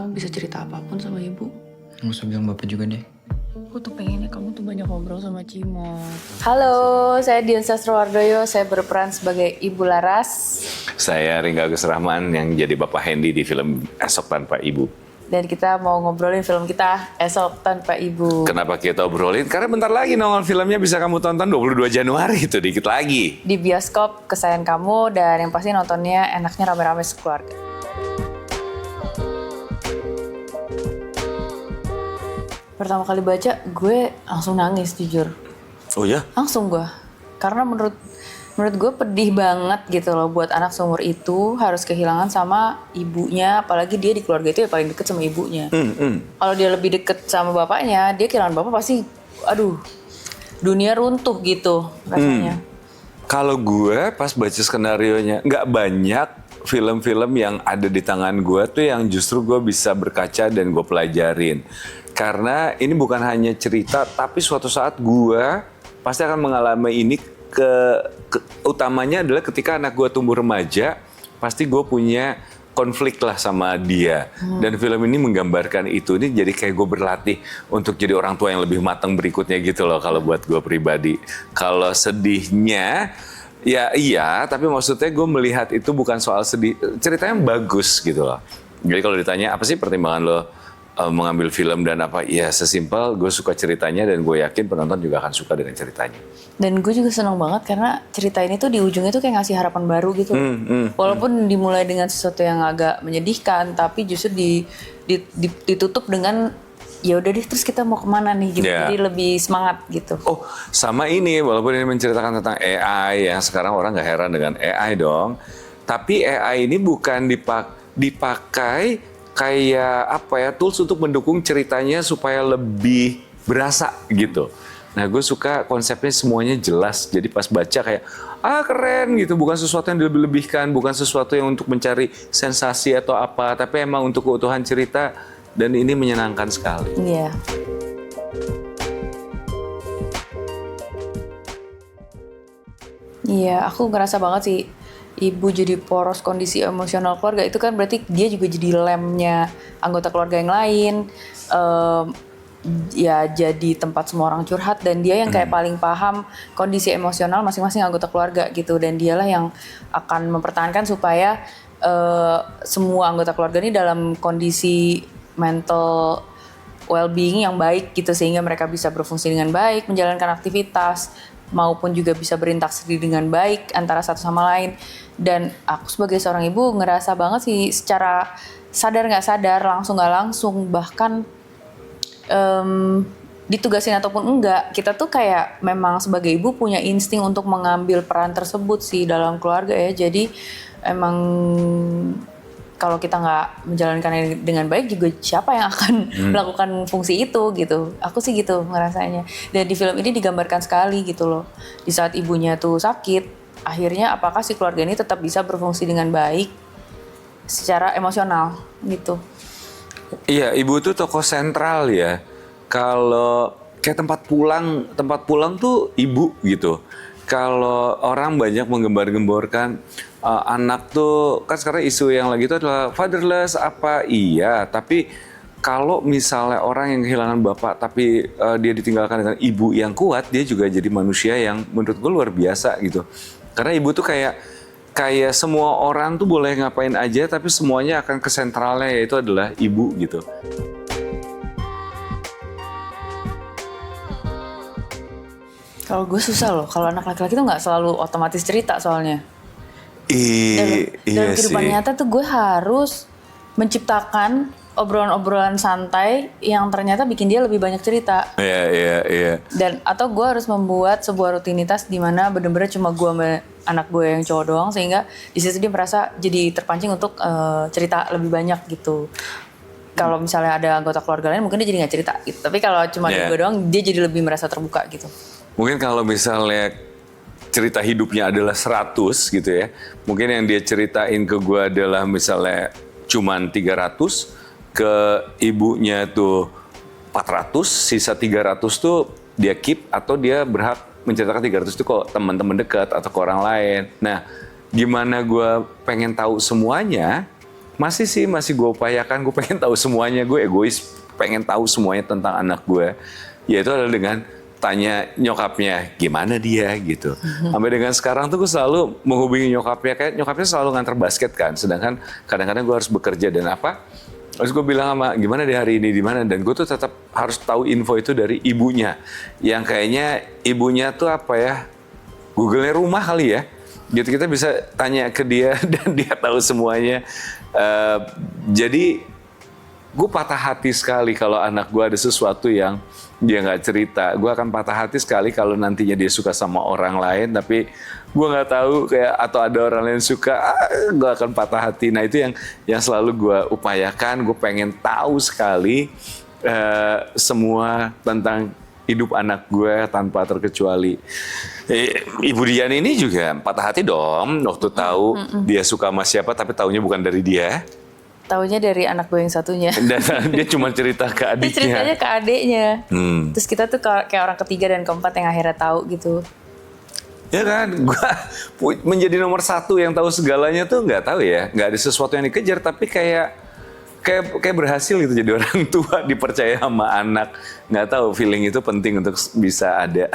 kamu bisa cerita apapun sama ibu. Nggak usah bilang bapak juga deh. Aku tuh pengennya kamu tuh banyak ngobrol sama Cimo. Halo, saya Dian Sastrowardoyo. Saya berperan sebagai Ibu Laras. Saya Ringga Agus Rahman yang jadi Bapak Hendy di film Esok Tanpa Ibu. Dan kita mau ngobrolin film kita Esok Tanpa Ibu. Kenapa kita obrolin? Karena bentar lagi nongol filmnya bisa kamu tonton 22 Januari, itu dikit lagi. Di bioskop kesayangan kamu dan yang pasti nontonnya enaknya rame-rame sekeluarga. Pertama kali baca, gue langsung nangis jujur. Oh ya? Langsung gue. Karena menurut gue pedih banget gitu loh buat anak seumur itu harus kehilangan sama ibunya, apalagi dia di keluarga itu ya paling deket sama ibunya. Kalau dia lebih deket sama bapaknya, dia kehilangan bapak pasti aduh, dunia runtuh gitu rasanya. Kalau gue pas baca skenarionya, nggak banyak film-film yang ada di tangan gue tuh yang justru gue bisa berkaca dan gue pelajarin. Karena ini bukan hanya cerita, tapi suatu saat gue pasti akan mengalami ini utamanya adalah ketika anak gue tumbuh remaja, pasti gue punya konflik lah sama dia. Dan film ini menggambarkan itu. Ini jadi kayak gue berlatih untuk jadi orang tua yang lebih matang berikutnya gitu loh kalau buat gue pribadi. Kalau sedihnya, ya iya, tapi maksudnya gue melihat itu bukan soal sedih. Ceritanya bagus gitu loh. Jadi kalau ditanya apa sih pertimbangan lo mengambil film dan apa, ya sesimpel gue suka ceritanya dan gue yakin penonton juga akan suka dengan ceritanya. Dan gue juga seneng banget karena cerita ini tuh di ujungnya tuh kayak ngasih harapan baru gitu. Walaupun dimulai dengan sesuatu yang agak menyedihkan, tapi justru ditutup dengan ya udah deh terus kita mau kemana nih gitu. Yeah. Jadi lebih semangat gitu. Oh, sama ini walaupun ini menceritakan tentang AI yang sekarang orang nggak heran dengan AI dong. Tapi AI ini bukan dipakai kayak apa ya, tools untuk mendukung ceritanya supaya lebih berasa gitu. Nah, gue suka konsepnya semuanya jelas. Jadi pas baca kayak keren gitu, bukan sesuatu yang dilebih-lebihkan, bukan sesuatu yang untuk mencari sensasi atau apa, tapi emang untuk keutuhan cerita dan ini menyenangkan sekali. Iya. Iya, aku ngerasa banget sih ibu jadi poros kondisi emosional keluarga itu kan berarti dia juga jadi lemnya anggota keluarga yang lain, ya jadi tempat semua orang curhat dan dia yang kayak paling paham kondisi emosional masing-masing anggota keluarga gitu dan dialah yang akan mempertahankan supaya semua anggota keluarga ini dalam kondisi mental well-being yang baik gitu sehingga mereka bisa berfungsi dengan baik, menjalankan aktivitas maupun juga bisa berinteraksi dengan baik antara satu sama lain. Dan aku sebagai seorang ibu ngerasa banget sih secara sadar nggak sadar, langsung nggak langsung, bahkan ditugasin ataupun enggak, kita tuh kayak memang sebagai ibu punya insting untuk mengambil peran tersebut sih dalam keluarga ya. Jadi emang kalau kita nggak menjalankan dengan baik juga siapa yang akan melakukan fungsi itu gitu. Aku sih gitu ngerasanya. Dan di film ini digambarkan sekali gitu loh. Di saat ibunya tuh sakit, akhirnya apakah si keluarga ini tetap bisa berfungsi dengan baik secara emosional gitu. Iya, ibu tuh tokoh sentral ya. Kalau kayak tempat pulang tuh ibu gitu. Kalau orang banyak menggembar-gemborkan anak tuh, kan sekarang isu yang lagi itu adalah fatherless apa, iya. Tapi kalau misalnya orang yang kehilangan bapak tapi dia ditinggalkan dengan ibu yang kuat, dia juga jadi manusia yang menurut gue luar biasa gitu. Karena ibu tuh kayak semua orang tuh boleh ngapain aja, tapi semuanya akan ke sentralnya yaitu adalah ibu gitu. Kalau gue susah loh, kalau anak laki-laki tuh nggak selalu otomatis cerita soalnya. Dalam kehidupan nyata tuh gue harus menciptakan obrolan-obrolan santai yang ternyata bikin dia lebih banyak cerita. Iya. Dan atau gue harus membuat sebuah rutinitas di mana bener-bener cuma gue sama anak gue yang cowok doang, sehingga di situ dia merasa jadi terpancing untuk cerita lebih banyak gitu. Kalau misalnya ada anggota keluarga lain mungkin dia jadi nggak cerita gitu. Tapi kalau cuma gue doang, dia jadi lebih merasa terbuka gitu. Mungkin kalau misalnya cerita hidupnya adalah 100 gitu ya. Mungkin yang dia ceritain ke gue adalah misalnya cuman 300, ke ibunya tuh 400, sisa 300 tuh dia keep atau dia berhak menceritakan 300 itu ke teman-teman dekat atau ke orang lain. Nah, gimana gue pengen tahu semuanya, masih sih, masih gue upayakan. Gue pengen tahu semuanya, gue egois, pengen tahu semuanya tentang anak gue. Yaitu adalah dengan tanya nyokapnya gimana dia gitu. Sampai dengan sekarang tuh gue selalu menghubungi nyokapnya, kayak nyokapnya selalu nganter basket kan, sedangkan kadang-kadang gue harus bekerja dan apa. Terus gue bilang sama gimana dia hari ini di mana, dan gue tuh tetap harus tahu info itu dari ibunya. Yang kayaknya ibunya tuh apa ya? Google-nya rumah kali ya. Gitu kita bisa tanya ke dia dan dia tahu semuanya. Jadi gue patah hati sekali kalau anak gue ada sesuatu yang dia nggak cerita. Gue akan patah hati sekali kalau nantinya dia suka sama orang lain, tapi gue nggak tahu kayak atau ada orang lain suka, gue akan patah hati. Nah itu yang selalu gue upayakan. Gue pengen tahu sekali semua tentang hidup anak gue tanpa terkecuali. Ibu Dian ini juga patah hati dong waktu tahu dia suka sama siapa, tapi taunya bukan dari dia. Taunya dari anak gue yang satunya. Dan dia cuma cerita ke adiknya. Dia ceritanya ke adiknya. Terus kita tuh kayak orang ketiga dan keempat yang akhirnya tahu gitu. Ya kan, gue menjadi nomor satu yang tahu segalanya tuh nggak tahu ya, nggak ada sesuatu yang dikejar, tapi kayak berhasil gitu jadi orang tua, dipercaya sama anak. Nggak tahu, feeling itu penting untuk bisa ada.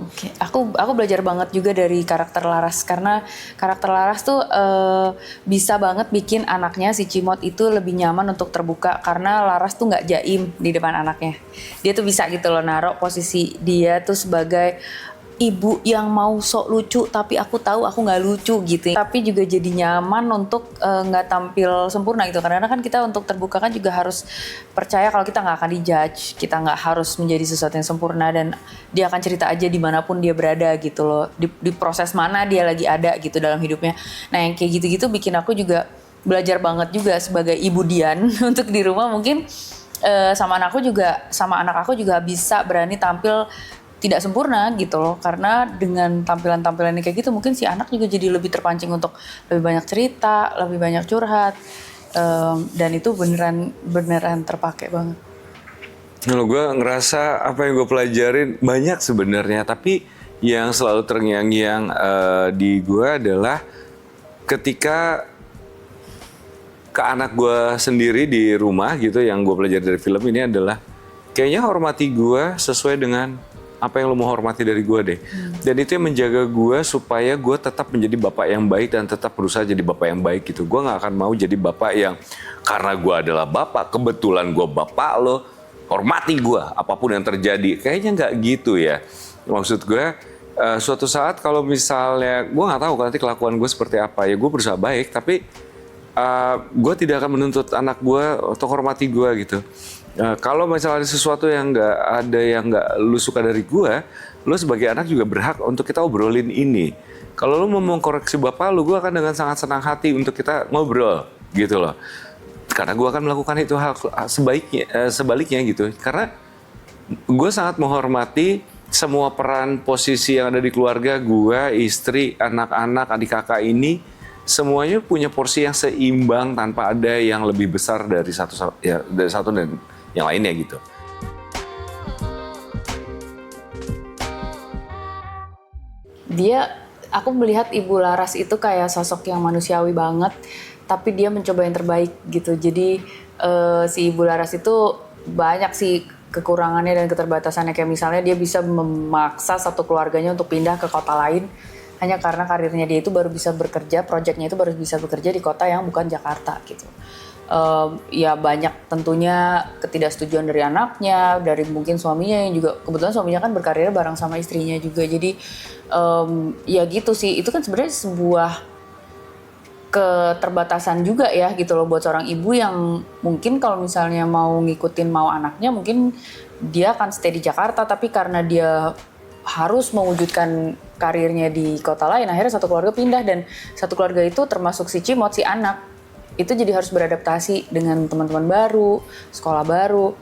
Oke, aku belajar banget juga dari karakter Laras, karena karakter Laras tuh bisa banget bikin anaknya si Cimot itu lebih nyaman untuk terbuka, karena Laras tuh nggak jaim di depan anaknya. Dia tuh bisa gitu loh naruh posisi dia tuh sebagai ibu yang mau sok lucu, tapi aku tahu aku nggak lucu gitu. Tapi juga jadi nyaman untuk nggak tampil sempurna gitu. Karena kan kita untuk terbuka kan juga harus percaya kalau kita nggak akan dijudge, kita nggak harus menjadi sesuatu yang sempurna, dan dia akan cerita aja dimanapun dia berada gitu loh. Di proses mana dia lagi ada gitu dalam hidupnya. Nah yang kayak gitu-gitu bikin aku juga belajar banget juga sebagai ibu Dian untuk di rumah mungkin sama anak aku juga bisa berani tampil tidak sempurna gitu loh, karena dengan tampilan-tampilan kayak gitu mungkin si anak juga jadi lebih terpancing untuk lebih banyak cerita, lebih banyak curhat, dan itu beneran terpakai banget. Kalau gue ngerasa apa yang gue pelajarin banyak sebenarnya, tapi yang selalu terngiang-ngiang di gue adalah ketika ke anak gue sendiri di rumah gitu, yang gue pelajari dari film ini adalah kayaknya hormati gue sesuai dengan apa yang lo mau hormati dari gue deh. Dan itu yang menjaga gue supaya gue tetap menjadi bapak yang baik dan tetap berusaha jadi bapak yang baik gitu. Gue gak akan mau jadi bapak yang karena gue adalah bapak, kebetulan gue bapak lo, hormati gue apapun yang terjadi. Kayaknya gak gitu ya. Maksud gue suatu saat kalau misalnya gue gak tahu nanti kelakuan gue seperti apa, ya gue berusaha baik, tapi gue tidak akan menuntut anak gue untuk hormati gue gitu. Kalau misalnya ada sesuatu yang nggak lu suka dari gue, lu sebagai anak juga berhak untuk kita obrolin ini. Kalau lu mau mengkoreksi bapak lu, gue akan dengan sangat senang hati untuk kita ngobrol gitu loh. Karena gue akan melakukan itu hal sebaliknya gitu. Karena gue sangat menghormati semua peran posisi yang ada di keluarga gue, istri, anak-anak, adik kakak ini. Semuanya punya porsi yang seimbang tanpa ada yang lebih besar dari satu dan yang lainnya gitu. Aku melihat Ibu Laras itu kayak sosok yang manusiawi banget, tapi dia mencoba yang terbaik gitu. Jadi si Ibu Laras itu banyak sih kekurangannya dan keterbatasannya, kayak misalnya dia bisa memaksa satu keluarganya untuk pindah ke kota lain hanya karena karirnya dia itu baru bisa bekerja, proyeknya itu baru bisa bekerja di kota yang bukan Jakarta gitu. Ya banyak tentunya ketidaksetujuan dari anaknya, dari mungkin suaminya yang juga kebetulan suaminya kan berkarir bareng sama istrinya juga. Jadi ya gitu sih, itu kan sebenarnya sebuah keterbatasan juga ya gitu loh buat seorang ibu yang mungkin kalau misalnya mau ngikutin mau anaknya mungkin dia akan stay di Jakarta, tapi karena dia harus mewujudkan karirnya di kota lain, akhirnya satu keluarga pindah, dan satu keluarga itu termasuk si Cimot, si anak itu jadi harus beradaptasi dengan teman-teman baru, sekolah baru.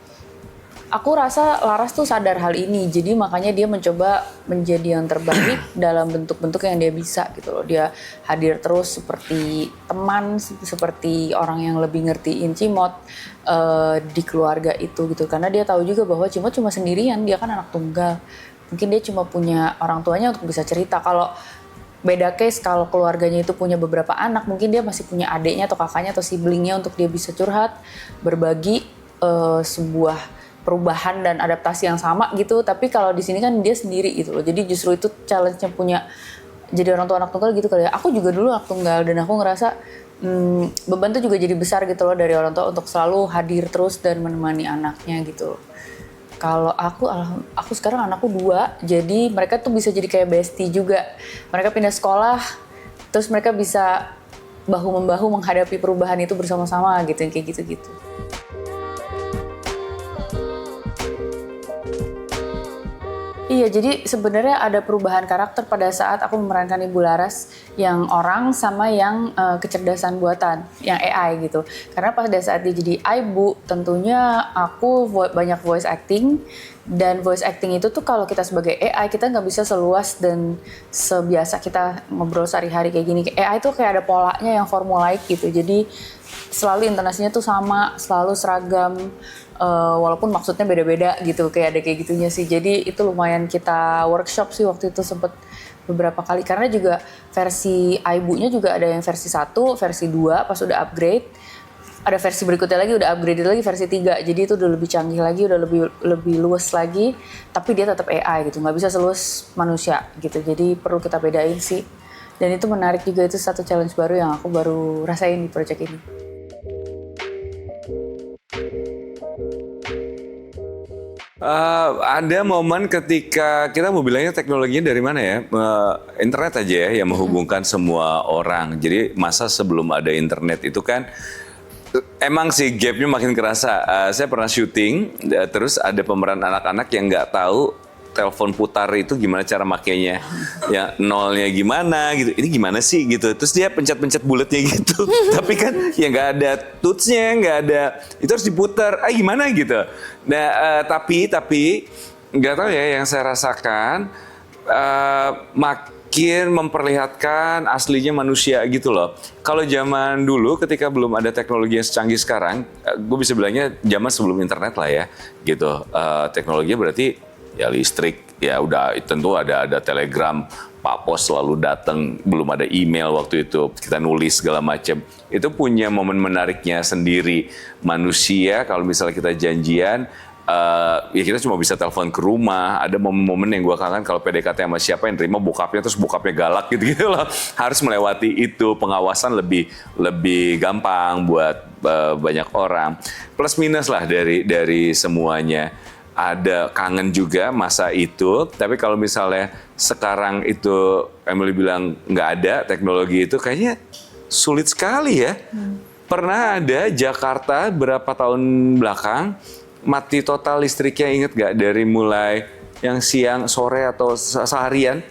Aku rasa Laras tuh sadar hal ini, jadi makanya dia mencoba menjadi yang terbaik dalam bentuk-bentuk yang dia bisa gitu loh. Dia hadir terus seperti teman, seperti orang yang lebih ngertiin Cimot di keluarga itu gitu. Karena dia tahu juga bahwa Cimot cuma sendirian, dia kan anak tunggal. mungkin dia cuma punya orang tuanya untuk bisa cerita. Kalau beda case kalau keluarganya itu punya beberapa anak, mungkin dia masih punya adiknya atau kakaknya atau siblingnya untuk dia bisa curhat, berbagi sebuah perubahan dan adaptasi yang sama gitu. Tapi kalau di sini kan dia sendiri gitu loh. Jadi justru itu challenge-nya punya jadi orang tua anak tunggal gitu kali ya. Aku juga dulu anak tunggal dan aku ngerasa beban tuh juga jadi besar gitu loh dari orang tua untuk selalu hadir terus dan menemani anaknya gitu. Kalau aku sekarang anakku 2, jadi mereka tuh bisa jadi kayak bestie juga. Mereka pindah sekolah, terus mereka bisa bahu-membahu menghadapi perubahan itu bersama-sama gitu, kayak gitu-gitu. Iya, jadi sebenarnya ada perubahan karakter pada saat aku memerankan Ibu Laras yang orang sama yang kecerdasan buatan, yang AI gitu. Karena pada saat dia jadi ibu, tentunya aku banyak voice acting, dan voice acting itu tuh kalau kita sebagai AI, kita nggak bisa seluas dan sebiasa kita ngobrol sehari-hari kayak gini. AI tuh kayak ada polanya yang formulaik gitu, jadi selalu intonasinya tuh sama, selalu seragam, walaupun maksudnya beda-beda gitu, kayak ada kayak gitunya sih. Jadi itu lumayan kita workshop sih waktu itu, sempet beberapa kali. Karena juga versi ibunya juga ada yang versi 1, versi 2, pas udah upgrade. Ada versi berikutnya lagi, udah upgrade lagi versi 3. Jadi itu udah lebih canggih lagi, udah lebih luas lagi. Tapi dia tetap AI gitu, nggak bisa seluas manusia gitu. Jadi perlu kita bedain sih. Dan itu menarik juga, itu satu challenge baru yang aku baru rasain di project ini. Ada momen ketika kita mau bilangnya teknologinya dari mana ya? Internet aja ya yang menghubungkan semua orang. Jadi masa sebelum ada internet itu kan emang sih gapnya makin kerasa. Saya pernah syuting, terus ada pemeran anak-anak yang nggak tahu telepon putar itu gimana cara makainya, ya nolnya gimana gitu, ini gimana sih gitu, terus dia pencet-pencet bulatnya gitu, tapi kan ya nggak ada touch-nya, nggak ada, itu harus diputar, gimana gitu. Nah tapi nggak tahu ya, yang saya rasakan makin memperlihatkan aslinya manusia gitu loh. Kalau zaman dulu ketika belum ada teknologi yang secanggih sekarang, gue bisa bilangnya zaman sebelum internet lah ya gitu. Teknologinya berarti ya listrik, ya udah tentu ada telegram, Pak Pos selalu datang, belum ada email waktu itu, kita nulis segala macam. Itu punya momen menariknya sendiri. Manusia kalau misalnya kita janjian, ya kita cuma bisa telepon ke rumah. Ada momen-momen yang gue kangen kalau PDKT sama siapa yang terima bokapnya, terus bokapnya galak gitu loh. Harus melewati itu, pengawasan lebih gampang buat banyak orang. Plus minus lah dari semuanya. Ada kangen juga masa itu, tapi kalau misalnya sekarang itu Emily bilang nggak ada teknologi itu, kayaknya sulit sekali ya. Pernah ada Jakarta berapa tahun belakang mati total listriknya, inget nggak? Dari mulai yang siang, sore atau seharian.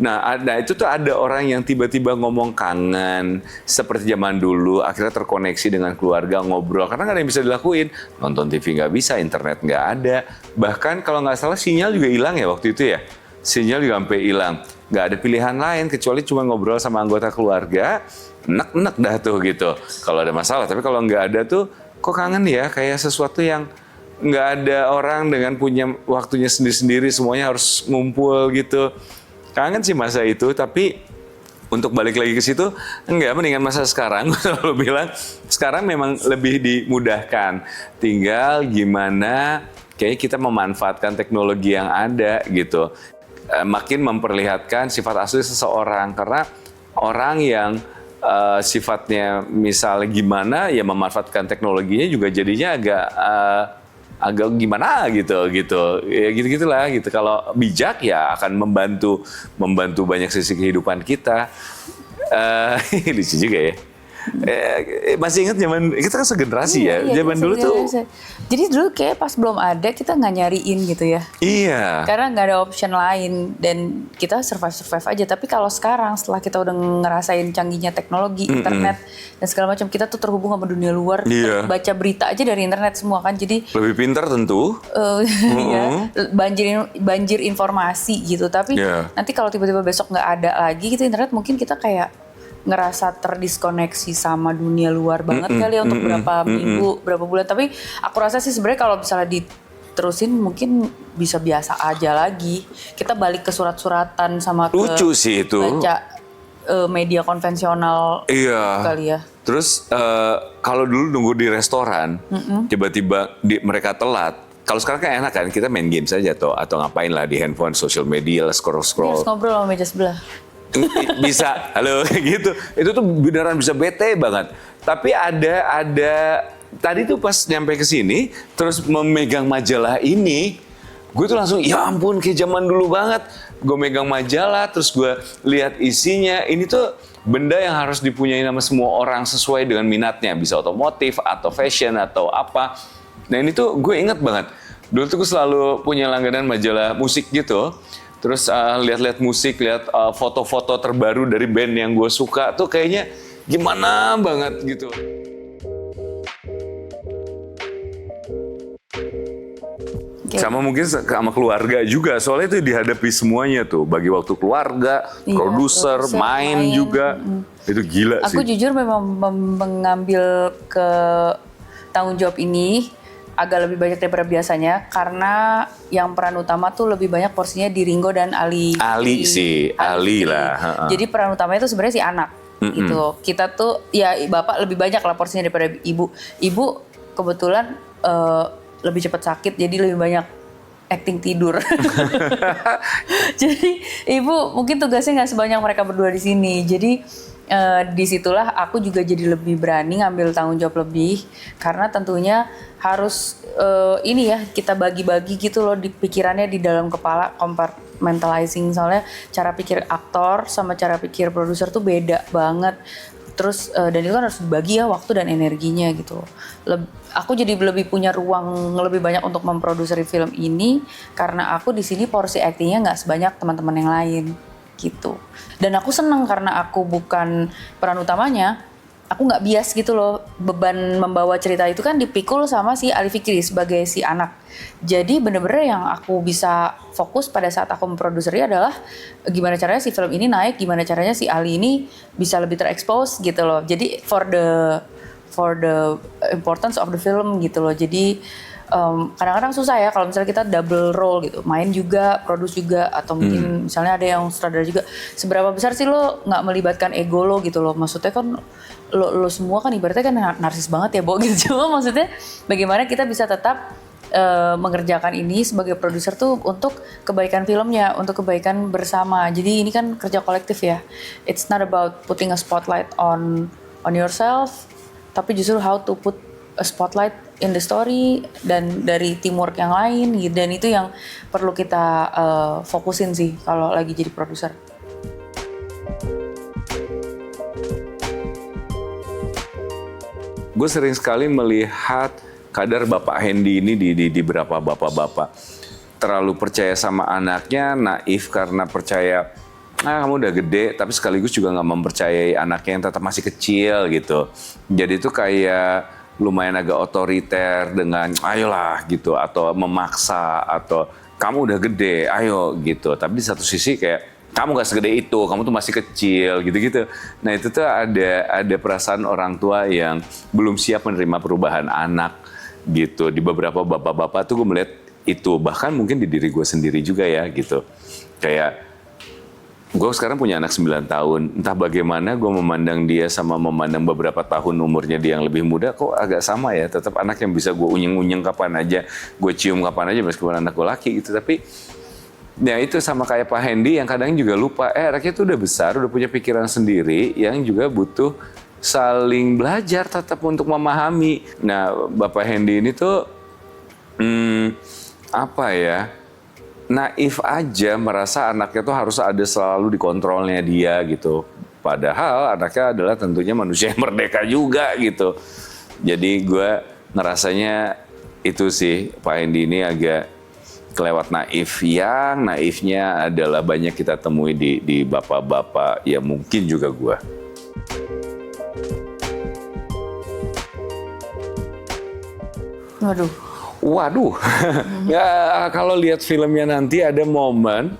Nah, itu tuh ada orang yang tiba-tiba ngomong kangen seperti zaman dulu, akhirnya terkoneksi dengan keluarga, ngobrol, karena nggak ada yang bisa dilakuin. Nonton TV nggak bisa, internet nggak ada. Bahkan kalau nggak salah sinyal juga hilang ya waktu itu ya. Sinyal juga sampai hilang. Nggak ada pilihan lain kecuali cuma ngobrol sama anggota keluarga, enak-enak dah tuh gitu. Kalau ada masalah, tapi kalau nggak ada tuh, kok kangen ya, kayak sesuatu yang nggak ada orang dengan punya waktunya sendiri-sendiri, semuanya harus ngumpul gitu. Kangen sih masa itu, tapi untuk balik lagi ke situ, enggak, mendingan masa sekarang. Gue selalu bilang, sekarang memang lebih dimudahkan. Tinggal gimana kayak kita memanfaatkan teknologi yang ada gitu. Makin memperlihatkan sifat asli seseorang. Karena orang yang sifatnya misalnya gimana, ya memanfaatkan teknologinya juga jadinya agak gimana gitu ya, gitulah gitu. Kalau bijak ya akan membantu banyak sisi kehidupan kita. Lucu juga ya. Masih ingat zaman kita kan segenerasi ya. Zaman dulu tuh. Jadi dulu kayak pas belum ada kita nggak nyariin gitu ya. Iya. Karena nggak ada option lain dan kita survive aja. Tapi kalau sekarang setelah kita udah ngerasain canggihnya teknologi, internet dan segala macam, kita tuh terhubung sama dunia luar. Iya. Baca berita aja dari internet semua kan. Jadi lebih pintar tentu. Ya, banjir informasi gitu. Tapi nanti kalau tiba-tiba besok nggak ada lagi gitu internet, mungkin kita kayak ngerasa terdiskoneksi sama dunia luar banget kali ya untuk berapa minggu, berapa bulan. Tapi aku rasa sih sebenarnya kalau misalnya diterusin mungkin bisa biasa aja lagi. Kita balik ke surat-suratan sama ke Lucu sih itu. baca media konvensional Iya. kali ya. Terus kalau dulu nunggu di restoran, tiba-tiba mereka telat. Kalau sekarang kan enak kan, kita main game saja atau ngapain lah di handphone, social media, Harus scroll-scroll. ngobrol sama meja sebelah. Bisa, halo gitu. Itu tuh beneran bisa bete banget. Tapi ada tadi tuh pas nyampe ke sini, terus memegang majalah ini, gue tuh langsung ya ampun kayak zaman dulu banget. Gue megang majalah, terus gue lihat isinya. Ini tuh benda yang harus dipunyai sama semua orang sesuai dengan minatnya. Bisa otomotif atau fashion atau apa. Nah ini tuh gue inget banget. Dulu tuh gue selalu punya langganan majalah musik gitu. Terus lihat-lihat musik, lihat foto-foto terbaru dari band yang gue suka. Tuh kayaknya gimana banget gitu. Sama mungkin sama keluarga juga, soalnya itu dihadapi semuanya tuh, bagi waktu keluarga, Iya, produser, main juga, itu gila sih. Aku jujur memang mengambil ke tanggung jawab ini agak lebih banyak daripada biasanya karena yang peran utama tuh lebih banyak porsinya di Ringo dan Ali. Ali lah. Jadi peran utamanya itu sebenarnya si anak gitu. Kita tuh ya bapak lebih banyak lah porsinya daripada ibu. Ibu kebetulan lebih cepat sakit jadi lebih banyak acting tidur. Jadi ibu mungkin tugasnya nggak sebanyak mereka berdua di sini. Jadi disitulah aku juga jadi lebih berani ngambil tanggung jawab lebih karena tentunya harus ini ya kita bagi-bagi gitu loh di pikirannya di dalam kepala, compartmentalizing, soalnya cara pikir aktor sama cara pikir produser tuh beda banget. Terus dan itu kan harus dibagi ya waktu dan energinya gitu. Aku jadi lebih punya ruang lebih banyak untuk memproduksi film ini karena aku di sini porsi aktingnya nggak sebanyak teman-teman yang lain gitu. Dan aku seneng karena aku bukan peran utamanya, aku nggak bias gitu loh. Beban membawa cerita itu kan dipikul sama si Ali Fikri sebagai si anak. Jadi bener-bener yang aku bisa fokus pada saat aku memproduksi adalah gimana caranya si film ini naik, gimana caranya si Ali ini bisa lebih terekspos gitu loh. Jadi for the importance of the film gitu loh. Jadi kadang-kadang susah ya kalau misalnya kita double role gitu, main juga, produce juga, atau mungkin misalnya ada yang sutradara juga. Seberapa besar sih lo nggak melibatkan ego lo gitu loh? Maksudnya kan lo semua kan ibaratnya kan narsis banget ya, Bo gitu. Cuma maksudnya bagaimana kita bisa tetap mengerjakan ini sebagai produser tuh untuk kebaikan filmnya, untuk kebaikan bersama. Jadi ini kan kerja kolektif ya. It's not about putting a spotlight on yourself, tapi justru how to put a spotlight in the story dan dari teamwork yang lain gitu. Dan itu yang perlu kita fokusin sih kalau lagi jadi produser. Gue sering sekali melihat kadar Bapak Hendy ini di beberapa bapak-bapak terlalu percaya sama anaknya, naif karena percaya kamu udah gede, tapi sekaligus juga nggak mempercayai anaknya yang tetap masih kecil gitu. Jadi itu kayak lumayan agak otoriter dengan ayolah gitu, atau memaksa, atau kamu udah gede, ayo gitu. Tapi di satu sisi kayak kamu gak segede itu, kamu tuh masih kecil gitu-gitu. Nah itu tuh ada perasaan orang tua yang belum siap menerima perubahan anak gitu. Di beberapa bapak-bapak tuh gue melihat itu, bahkan mungkin di diri gue sendiri juga ya gitu. Kayak gue sekarang punya anak 9 tahun, entah bagaimana gue memandang dia sama memandang beberapa tahun umurnya dia yang lebih muda, kok agak sama ya, tetap anak yang bisa gue unyeng-unyeng kapan aja, gue cium kapan aja meskipun anak gue laki gitu. Tapi ya itu sama kayak Pak Hendy yang kadang juga lupa, anaknya tuh udah besar, udah punya pikiran sendiri yang juga butuh saling belajar tetap untuk memahami. Nah Bapak Hendy ini tuh apa ya, naif aja merasa anaknya tuh harus ada selalu di kontrolnya dia gitu. Padahal anaknya adalah tentunya manusia yang merdeka juga gitu. Jadi gue ngerasanya itu sih Pak Hendy ini agak kelewat naif. Yang naifnya adalah banyak kita temui di bapak-bapak ya, mungkin juga gue. Waduh, ya kalau lihat filmnya nanti ada momen,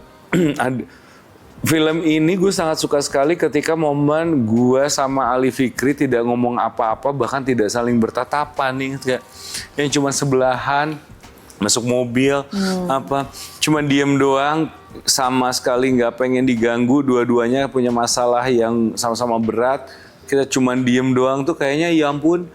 film ini gue sangat suka sekali ketika momen gue sama Ali Fikri tidak ngomong apa-apa, bahkan tidak saling bertatapan nih, yang cuma sebelahan, masuk mobil apa cuma diem doang, sama sekali nggak pengen diganggu, dua-duanya punya masalah yang sama-sama berat, kita cuma diem doang tuh kayaknya ya ampun,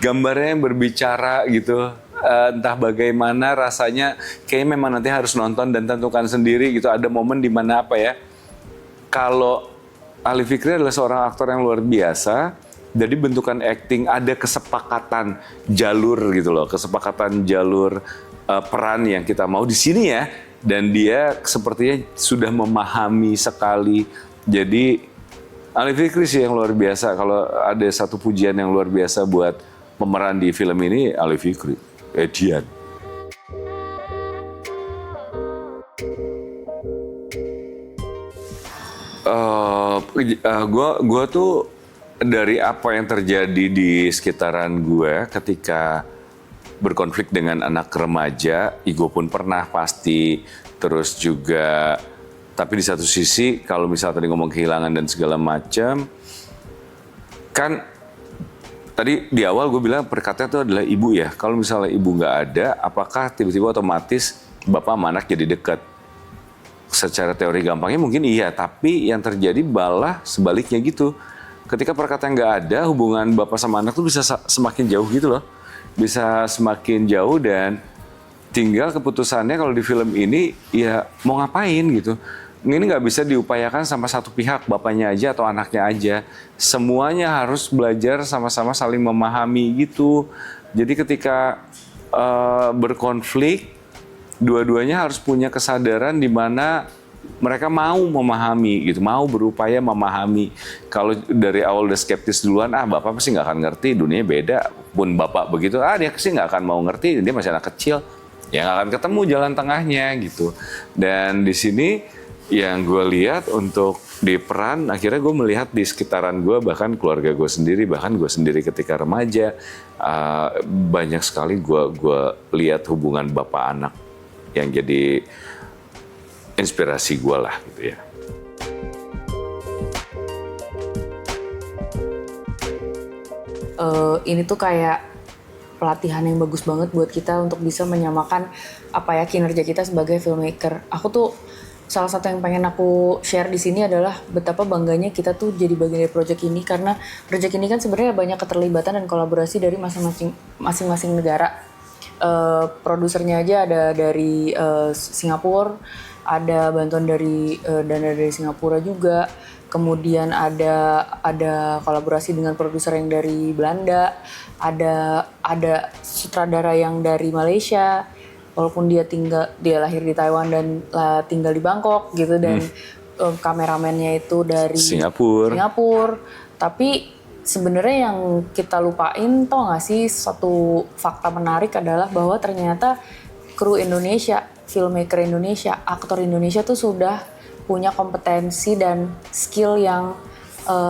gambarnya yang berbicara gitu. Entah bagaimana rasanya, kayaknya memang nanti harus nonton dan tentukan sendiri gitu. Ada momen di mana apa ya, kalau Ali Fikri adalah seorang aktor yang luar biasa. Jadi bentukan acting ada kesepakatan jalur gitu loh, kesepakatan jalur peran yang kita mau di sini ya. Dan dia sepertinya sudah memahami sekali. Jadi Ali Fikri sih yang luar biasa. Kalau ada satu pujian yang luar biasa buat pemeran di film ini, Ali Fikri, Edian. Gue tuh dari apa yang terjadi di sekitaran gue ketika berkonflik dengan anak remaja, gue pun pernah pasti, terus juga, tapi di satu sisi kalau misalnya tadi ngomong kehilangan dan segala macam, kan tadi di awal gue bilang perkatanya itu adalah ibu ya, kalau misalnya ibu nggak ada, apakah tiba-tiba otomatis bapak sama anak jadi dekat? Secara teori gampangnya mungkin iya, tapi yang terjadi malah sebaliknya gitu. Ketika perkataan nggak ada, hubungan bapak sama anak tuh bisa semakin jauh gitu loh. Bisa semakin jauh dan tinggal keputusannya kalau di film ini ya mau ngapain gitu. Ini nggak bisa diupayakan sama satu pihak, bapaknya aja atau anaknya aja. Semuanya harus belajar sama-sama saling memahami gitu. Jadi ketika berkonflik, dua-duanya harus punya kesadaran di mana mereka mau memahami gitu, mau berupaya memahami. Kalau dari awal udah skeptis duluan, bapak pasti nggak akan ngerti, dunia beda. Pun bapak begitu, dia pasti nggak akan mau ngerti, dia masih anak kecil, ya nggak akan ketemu jalan tengahnya gitu. Dan di sini yang gue lihat untuk di peran, akhirnya gue melihat di sekitaran gue, bahkan keluarga gue sendiri, bahkan gue sendiri ketika remaja, banyak sekali gue lihat hubungan bapak anak yang jadi inspirasi gue lah gitu ya. Ini tuh kayak pelatihan yang bagus banget buat kita untuk bisa menyamakan kinerja kita sebagai filmmaker. Aku tuh salah satu yang pengen aku share di sini adalah betapa bangganya kita tuh jadi bagian dari project ini, karena project ini kan sebenarnya banyak keterlibatan dan kolaborasi dari masing-masing negara. Produsernya aja ada dari Singapura, ada bantuan dari dana dari Singapura juga, kemudian ada kolaborasi dengan produser yang dari Belanda, ada sutradara yang dari Malaysia, walaupun dia lahir di Taiwan dan tinggal di Bangkok gitu, dan kameramennya itu dari Singapura. Tapi sebenarnya yang kita lupain, tau gak sih, satu fakta menarik adalah bahwa ternyata kru Indonesia, filmmaker Indonesia, aktor Indonesia tuh sudah punya kompetensi dan skill yang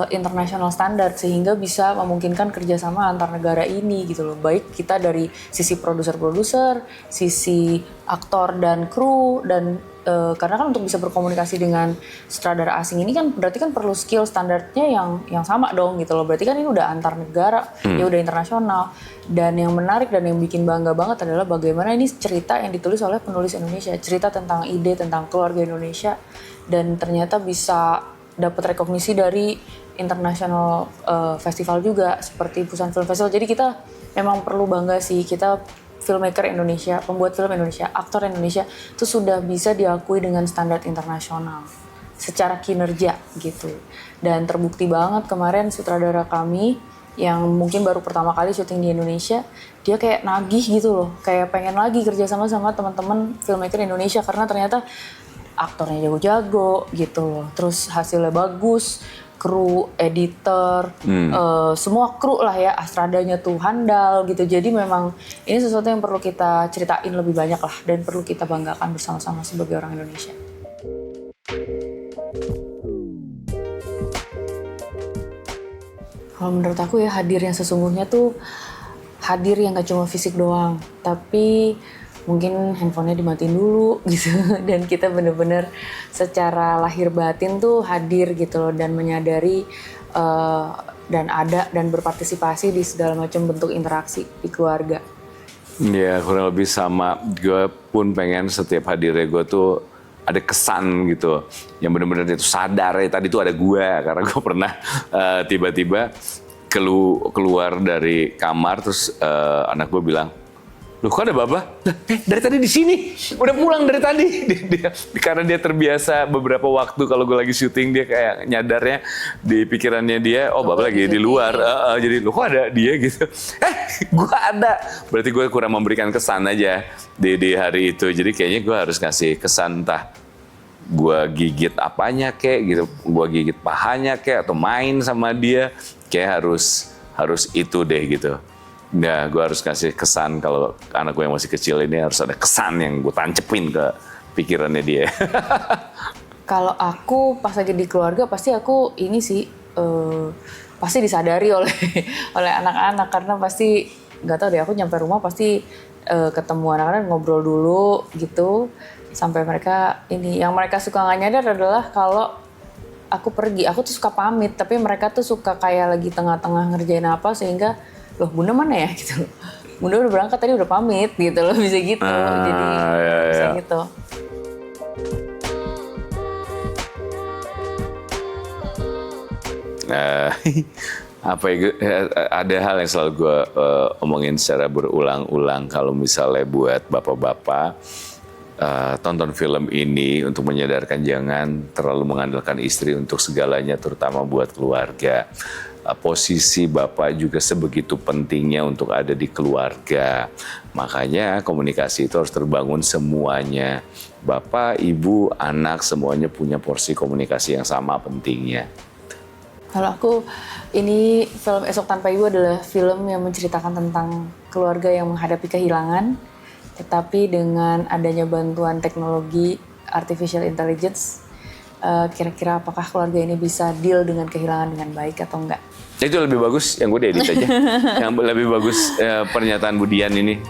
international standard, sehingga bisa memungkinkan kerjasama antar negara ini gitu loh. Baik kita dari sisi produser-produser, sisi aktor dan kru, dan karena kan untuk bisa berkomunikasi dengan sutradara asing ini kan berarti kan perlu skill standarnya yang sama dong gitu loh. Berarti kan ini udah antar negara, ya udah internasional. Dan yang menarik dan yang bikin bangga banget adalah bagaimana ini cerita yang ditulis oleh penulis Indonesia, cerita tentang ide tentang keluarga Indonesia, dan ternyata bisa dapat rekognisi dari international festival juga seperti Busan Film Festival. Jadi kita memang perlu bangga sih, kita filmmaker Indonesia, pembuat film Indonesia, aktor Indonesia itu sudah bisa diakui dengan standar internasional secara kinerja gitu. Dan terbukti banget kemarin sutradara kami yang mungkin baru pertama kali syuting di Indonesia, dia kayak nagih gitu loh, kayak pengen lagi kerjasama sama teman-teman filmmaker Indonesia karena ternyata aktornya jago-jago gitu loh, terus hasilnya bagus, kru, editor, semua kru lah ya, Astradanya tuh handal gitu. Jadi memang ini sesuatu yang perlu kita ceritain lebih banyak lah dan perlu kita banggakan bersama-sama sebagai orang Indonesia. Kalau menurut aku ya, hadir yang sesungguhnya tuh hadir yang gak cuma fisik doang, tapi mungkin handphonenya dimatiin dulu gitu, dan kita bener-bener secara lahir batin tuh hadir gitu loh, dan menyadari dan ada dan berpartisipasi di segala macam bentuk interaksi di keluarga. Ya kurang lebih sama. Gue pun pengen setiap hadirnya gue tuh ada kesan gitu. Yang bener-bener itu sadar ya tadi tuh ada gue. Karena gue pernah tiba-tiba keluar dari kamar terus anak gue bilang, "Loh kok ada Baba?" Dari tadi di sini, udah pulang dari tadi. Karena dia terbiasa beberapa waktu kalau gue lagi syuting dia kayak nyadarnya di pikirannya dia, oh Baba lagi di luar. Jadi loh kok ada dia gitu. Gue ada. Berarti gue kurang memberikan kesan aja di hari itu. Jadi kayaknya gue harus ngasih kesan entah gue gigit apanya kek gitu, gue gigit pahanya kek atau main sama dia, kayak harus itu deh gitu. Nah, gue harus kasih kesan kalau anak gue yang masih kecil ini harus ada kesan yang gue tancepin ke pikirannya dia. Kalau aku pas lagi di keluarga pasti aku ini sih pasti disadari oleh oleh anak-anak karena pasti nggak tahu deh aku nyampe rumah pasti ketemu anak-anak ngobrol dulu gitu sampai mereka ini yang mereka suka nggak nyadar adalah kalau aku pergi aku tuh suka pamit tapi mereka tuh suka kayak lagi tengah-tengah ngerjain apa sehingga loh bunda mana ya gitu bunda udah berangkat tadi udah pamit gitu loh bisa gitu jadi bisa gitu. Apa ya, ada hal yang selalu gue omongin secara berulang-ulang kalau misalnya buat bapak-bapak tonton film ini untuk menyadarkan jangan terlalu mengandalkan istri untuk segalanya terutama buat keluarga. Posisi bapak juga sebegitu pentingnya untuk ada di keluarga. Makanya komunikasi itu harus terbangun semuanya. Bapak, ibu, anak semuanya punya porsi komunikasi yang sama pentingnya. Kalau aku, ini film Esok Tanpa Ibu adalah film yang menceritakan tentang keluarga yang menghadapi kehilangan, tetapi dengan adanya bantuan teknologi artificial intelligence, kira-kira apakah keluarga ini bisa deal dengan kehilangan dengan baik atau enggak? Itu lebih bagus, yang gue edit aja. Yang lebih bagus pernyataan Budian ini.